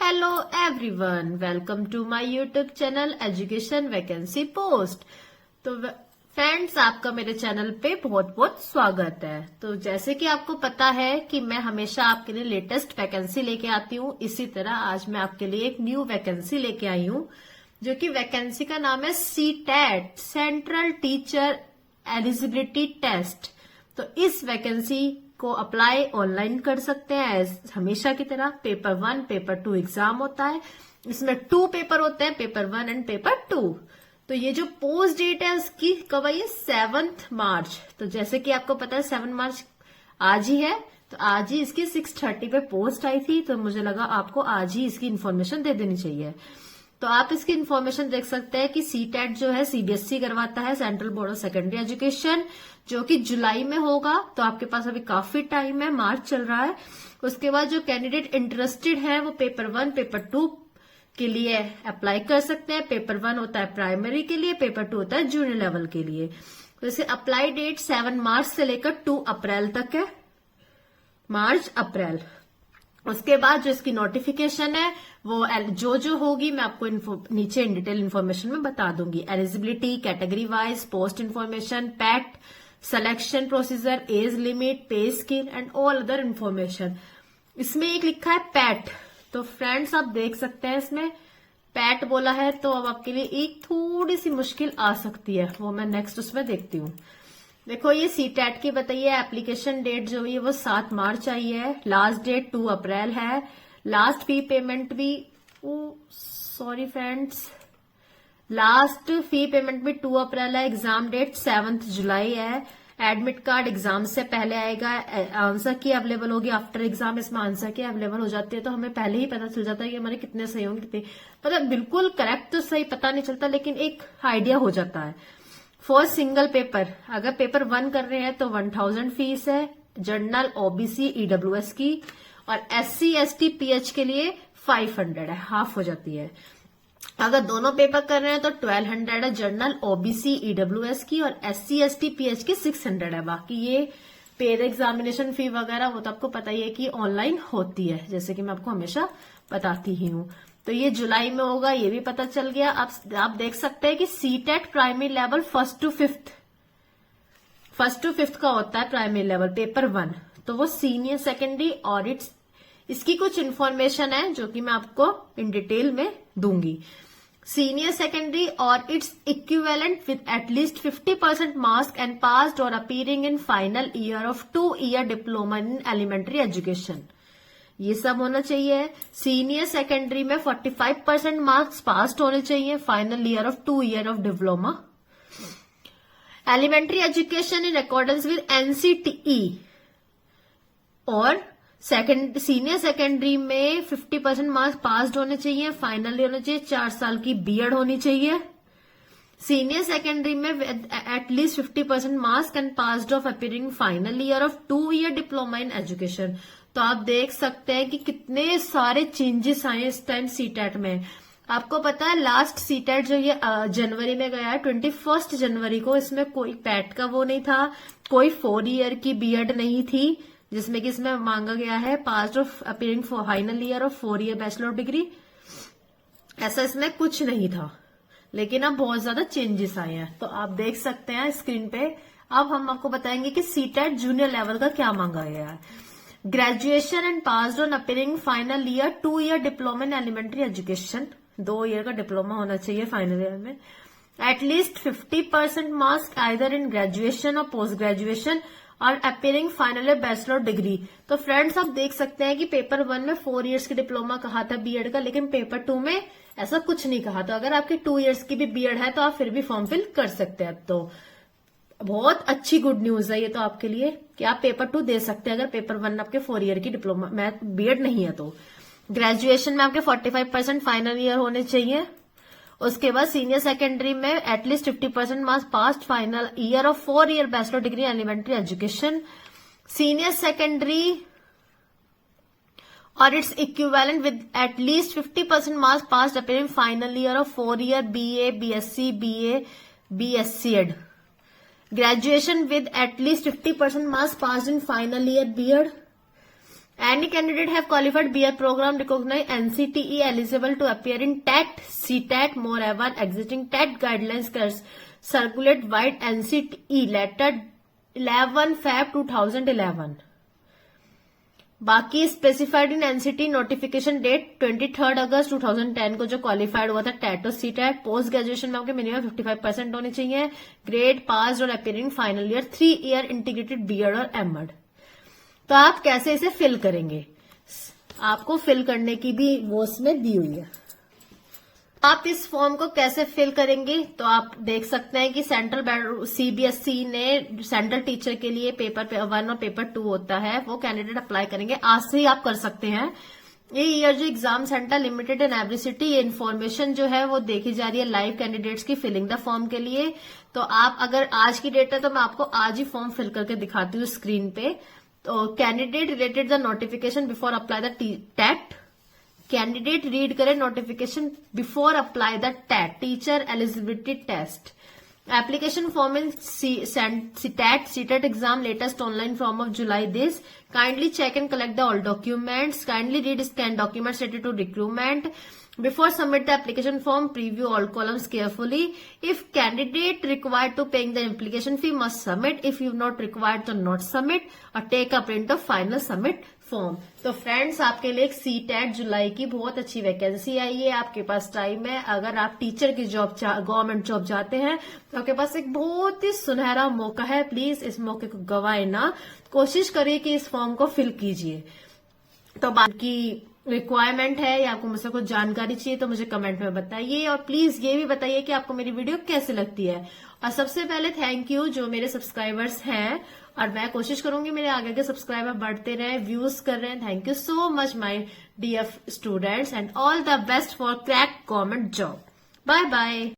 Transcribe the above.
Hello everyone, welcome to my YouTube channel education vacancy post. तो friends, आपका मेरे channel पे बहुत बहुत स्वागत है। तो जैसे कि आपको पता है कि मैं हमेशा आपके लिए लेटेस्ट वैकेंसी लेके आती हूँ, इसी तरह आज मैं आपके लिए एक न्यू वैकेंसी लेके आई हूँ, जो कि वैकेंसी का नाम है CTET, central teacher eligibility test. तो इस वैकेंसी को अप्लाई ऑनलाइन कर सकते हैं। हमेशा की तरह पेपर 1, पेपर 2 एग्जाम होता है। इसमें 2 पेपर होते हैं, पेपर 1 एंड पेपर 2। तो ये जो पोस्ट डेट है उसकी कब आई है? 7 मार्च। तो जैसे कि आपको पता है 7 मार्च आज ही है, तो आज ही इसकी 6:30 पे पोस्ट आई थी, तो मुझे लगा आपको आज ही इसकी इन्फॉर्मेशन दे देनी चाहिए। तो आप इसकी इन्फॉर्मेशन देख सकते हैं कि सीटेट जो है सीबीएसई करवाता है, central board of secondary education, जो कि जुलाई में होगा। तो आपके पास अभी काफी टाइम है, मार्च चल रहा है। उसके बाद जो कैंडिडेट इंटरेस्टेड है वो पेपर 1, पेपर 2 के लिए अप्लाई कर सकते हैं। पेपर 1 होता है प्राइमरी के लिए, पेपर 2 होता है जूनियर लेवल के लिए। तो इसे अप्लाई डेट 7 मार्च से लेकर 2 अप्रैल तक है, मार्च अप्रैल। उसके बाद जो इसकी नोटिफिकेशन है वो जो होगी मैं आपको नीचे इन डिटेल इन्फॉर्मेशन में बता दूंगी। Eligibility, category wise, post information, PAT, selection procedure, age limit, पे scale and all other information. इसमें एक लिखा है पैट, तो फ्रेंड्स आप देख सकते हैं इसमें पैट बोला है, तो अब आपके लिए एक थोड़ी सी मुश्किल आ सकती है, वो मैं नेक्स्ट उसमें देखती हूँ। देखो ये सीटेट की बताइए, एप्लीकेशन डेट जो है वो 7 मार्च आई है, लास्ट डेट 2 अप्रैल है, लास्ट फी पेमेंट भी sorry friends, last fee payment भी 2 अप्रैल है, एग्जाम डेट 7 जुलाई है। एडमिट कार्ड एग्जाम से पहले आएगा, आंसर की अवेलेबल होगी आफ्टर एग्जाम। इसमें आंसर की अवेलेबल हो जाती है, तो हमें पहले ही पता चल जाता है कि हमारे कितने सही होंगे, कितने मतलब बिल्कुल करेक्ट तो सही पता नहीं चलता, लेकिन एक आइडिया हो जाता है। फॉर सिंगल पेपर, अगर पेपर 1 कर रहे हैं तो 1000 फीस है, जनरल, ओबीसी, ईडब्ल्यूएस की, और एससी एसटी पीएच के लिए 500 है, हाफ हो जाती है। अगर दोनों पेपर कर रहे हैं तो 1200 है, जनरल, ओबीसी, ईडब्ल्यूएस की, और एससी एसटी पीएच की 600 है। बाकी ये पेड एग्जामिनेशन फी वगैरह वो तो आपको पता ही है कि ऑनलाइन होती है, जैसे कि मैं आपको हमेशा बताती ही हूँ। तो ये जुलाई में होगा, ये भी पता चल गया। आप देख सकते हैं कि CTET primary level 1st to 5th का होता है प्राइमरी लेवल, पेपर 1। तो वो सीनियर सेकेंडरी और इसकी कुछ इन्फॉर्मेशन है जो कि मैं आपको इन डिटेल में दूंगी। सीनियर सेकेंडरी और its equivalent with at least 50% marks and passed और appearing in final year of 2 year diploma in elementary education, ये सब होना चाहिए। सीनियर सेकेंडरी में 45% मार्क्स पास्ड होने चाहिए, final year of 2 year of diploma. Elementary education in accordance with NCTE, और senior secondary में 50% मार्क्स पास्ड होने चाहिए, फाइनल होना चाहिए, 4 साल की बीएड होनी चाहिए। सीनियर सेकेंडरी में at least 50% marks and passed of appearing final year of 2 year diploma in education. तो आप देख सकते हैं कि कितने सारे चेंजेस आए इस टाइम सीटेट में। आपको पता है लास्ट सीटेट जो ये जनवरी में गया है, 21 जनवरी को, इसमें कोई पैट का वो नहीं था, कोई 4 ईयर की बीएड नहीं थी, जिसमें कि इसमें मांगा गया है pass of appearing for final year of 4 year bachelor degree. ऐसा इसमें कुछ नहीं था, लेकिन अब बहुत ज्यादा चेंजेस आए हैं। तो आप देख सकते हैं स्क्रीन पे। अब हम आपको बताएंगे कि सीटेट जूनियर लेवल का क्या मांगा गया है। Graduation and passed on appearing final year 2 year diploma in elementary education, 2 year का डिप्लोमा होना चाहिए फाइनल ईयर में। At least 50% marks either in graduation और पोस्ट ग्रेजुएशन और appearing final year bachelor degree. तो फ्रेंड्स आप देख सकते हैं कि पेपर 1 में 4 इयर्स की डिप्लोमा कहा था बीएड का, लेकिन पेपर 2 में ऐसा कुछ नहीं कहा। तो अगर आपकी 2 इयर्स की भी बीएड है तो आप फिर भी फॉर्म फिल कर सकते हैं। तो बहुत अच्छी गुड न्यूज है ये तो आपके लिए कि आप पेपर 2 दे सकते हैं अगर पेपर 1 आपके 4 ईयर की डिप्लोमा में बीएड नहीं है तो। ग्रेजुएशन में आपके 45% फाइनल ईयर होने चाहिए। उसके बाद सीनियर सेकेंडरी में at least 50% marks passed final year of 4 year bachelor degree elementary education. Senior secondary और its equivalent with at least 50% marks passed appearing final year of 4 year BA, BSc, BSc Ed. Graduation with at least 50% marks passed in final year BEd. Any candidate have qualified BR program recognized NCTE eligible to appear in TET, CTET. Moreover, existing TET guidelines circulate wide NCTE letter 11 Feb 2011. बाकी specified in NCT notification date 23 अगस्त 2010 को जो qualified हुआ था TET और CTET. Post graduation में आपके minimum 55% होने चाहिए। ग्रेड पास और appearing final year 3 year integrated BEd और एमएड। तो आप कैसे इसे फिल करेंगे, आपको फिल करने की भी वो उसमें दी हुई है। आप इस फॉर्म को कैसे फिल करेंगे, तो आप देख सकते हैं कि सेंट्रल सीबीएसई ने सेंट्रल टीचर के लिए पेपर 1 और पेपर 2 होता है, वो कैंडिडेट अप्लाई करेंगे। आज से ही आप कर सकते हैं। ये ईयर जो exam centre limited in every city, ये इन्फॉर्मेशन जो है वो देखी जा रही है लाइव कैंडिडेट्स की फिलिंग द फॉर्म के लिए। तो आप अगर आज की डेट है तो मैं आपको आज ही फॉर्म फिल करके दिखाती हूँ स्क्रीन पे। तो candidate related the notification before apply the TET. Candidate read करें notification before apply the TET teacher eligibility test. Application form in TET CTET exam latest online form of July this. Kindly check and collect the all documents. Kindly read scan documents related to recruitment. Before submit the application form, preview all columns carefully. If candidate required to paying the application fee must submit. If you not required to not submit or take a print of final submit form. तो friends आपके लिए एक CTET जुलाई की बहुत अच्छी vacancy आई है। आपके पास time है। अगर आप टीचर की जॉब गवर्नमेंट जॉब चाहते हैं तो आपके पास एक बहुत ही सुनहरा मौका है। प्लीज इस मौके को गवाए ना, कोशिश करिए कि इस फॉर्म को फिल कीजिए। तो बाकी रिक्वायरमेंट है या आपको मुझसे कुछ जानकारी चाहिए तो मुझे कमेंट में बताइए, और प्लीज ये भी बताइए कि आपको मेरी वीडियो कैसे लगती है। और सबसे पहले थैंक यू जो मेरे सब्सक्राइबर्स हैं, और मैं कोशिश करूंगी मेरे आगे के सब्सक्राइबर बढ़ते रहे, व्यूज कर रहे हैं। Thank you so much my dear students and all the best for crack government job. Bye bye.